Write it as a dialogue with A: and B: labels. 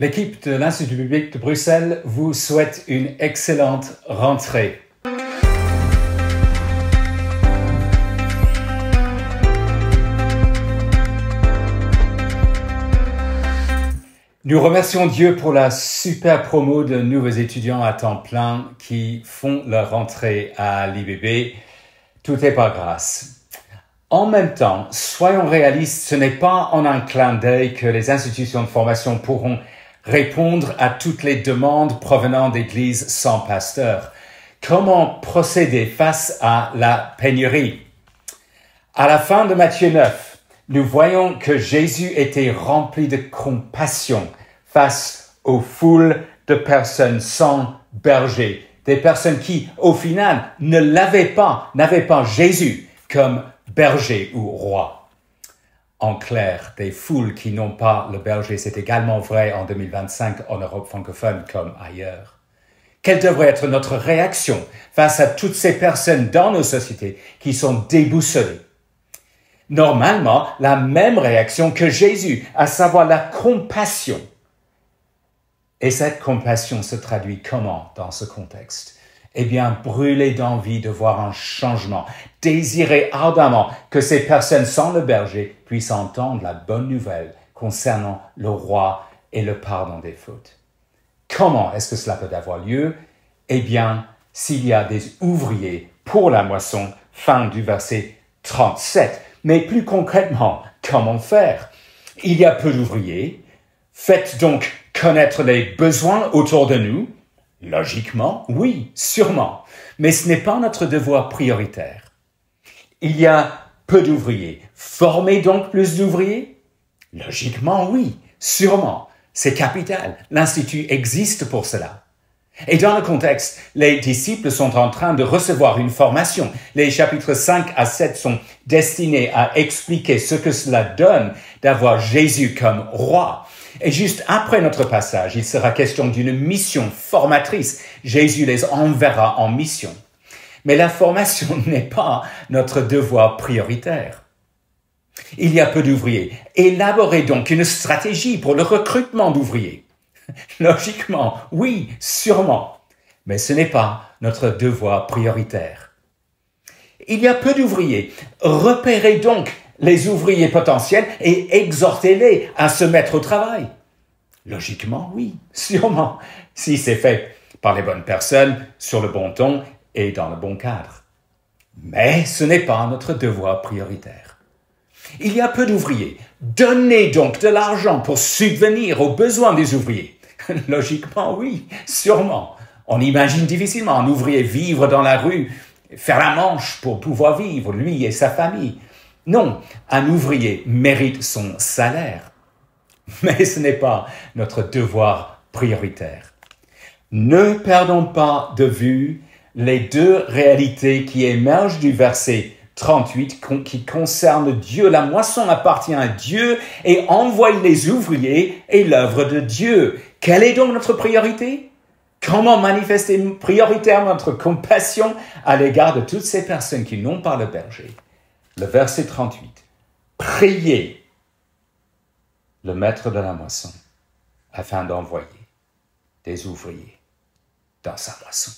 A: L'équipe de l'Institut biblique de Bruxelles vous souhaite une excellente rentrée. Nous remercions Dieu pour la super promo de nouveaux étudiants à temps plein qui font leur rentrée à l'IBB. Tout est par grâce. En même temps, soyons réalistes, ce n'est pas en un clin d'œil que les institutions de formation pourront répondre à toutes les demandes provenant d'églises sans pasteur. Comment procéder face à la pénurie? À la fin de Matthieu 9, nous voyons que Jésus était rempli de compassion face aux foules de personnes sans berger, des personnes qui, au final, n'avaient pas Jésus comme berger ou roi. En clair, des foules qui n'ont pas le berger, c'est également vrai en 2025 en Europe francophone comme ailleurs. Quelle devrait être notre réaction face à toutes ces personnes dans nos sociétés qui sont déboussolées? Normalement, la même réaction que Jésus, à savoir la compassion. Et cette compassion se traduit comment dans ce contexte? Eh bien, brûler d'envie de voir un changement, désirer ardemment que ces personnes sans le berger puissent entendre la bonne nouvelle concernant le roi et le pardon des fautes. Comment est-ce que cela peut avoir lieu? Eh bien, s'il y a des ouvriers pour la moisson, fin du verset 37. Mais plus concrètement, comment faire? Il y a peu d'ouvriers. Faites donc connaître les besoins autour de nous. Logiquement, oui, sûrement. Mais ce n'est pas notre devoir prioritaire. Il y a peu d'ouvriers. Formez donc plus d'ouvriers? Logiquement, oui, sûrement. C'est capital. L'Institut existe pour cela. Et dans le contexte, les disciples sont en train de recevoir une formation. Les chapitres 5 à 7 sont destinés à expliquer ce que cela donne d'avoir Jésus comme roi. Et juste après notre passage, il sera question d'une mission formatrice. Jésus les enverra en mission. Mais la formation n'est pas notre devoir prioritaire. Il y a peu d'ouvriers. Élaborez donc une stratégie pour le recrutement d'ouvriers. Logiquement, oui, sûrement. Mais ce n'est pas notre devoir prioritaire. Il y a peu d'ouvriers. Repérez donc les ouvriers potentiels et exhortez-les à se mettre au travail. Logiquement, oui, sûrement, si c'est fait par les bonnes personnes, sur le bon ton et dans le bon cadre. Mais ce n'est pas notre devoir prioritaire. Il y a peu d'ouvriers. Donnez donc de l'argent pour subvenir aux besoins des ouvriers. Logiquement, oui, sûrement. On imagine difficilement un ouvrier vivre dans la rue, faire la manche pour pouvoir vivre, lui et sa famille. Non, un ouvrier mérite son salaire. Mais ce n'est pas notre devoir prioritaire. Ne perdons pas de vue les deux réalités qui émergent du verset 38 qui concernent Dieu. La moisson appartient à Dieu et envoie les ouvriers et l'œuvre de Dieu. Quelle est donc notre priorité? Comment manifester prioritairement notre compassion à l'égard de toutes ces personnes qui n'ont pas le berger? Le verset 38. Priez le maître de la moisson afin d'envoyer des ouvriers dans sa moisson.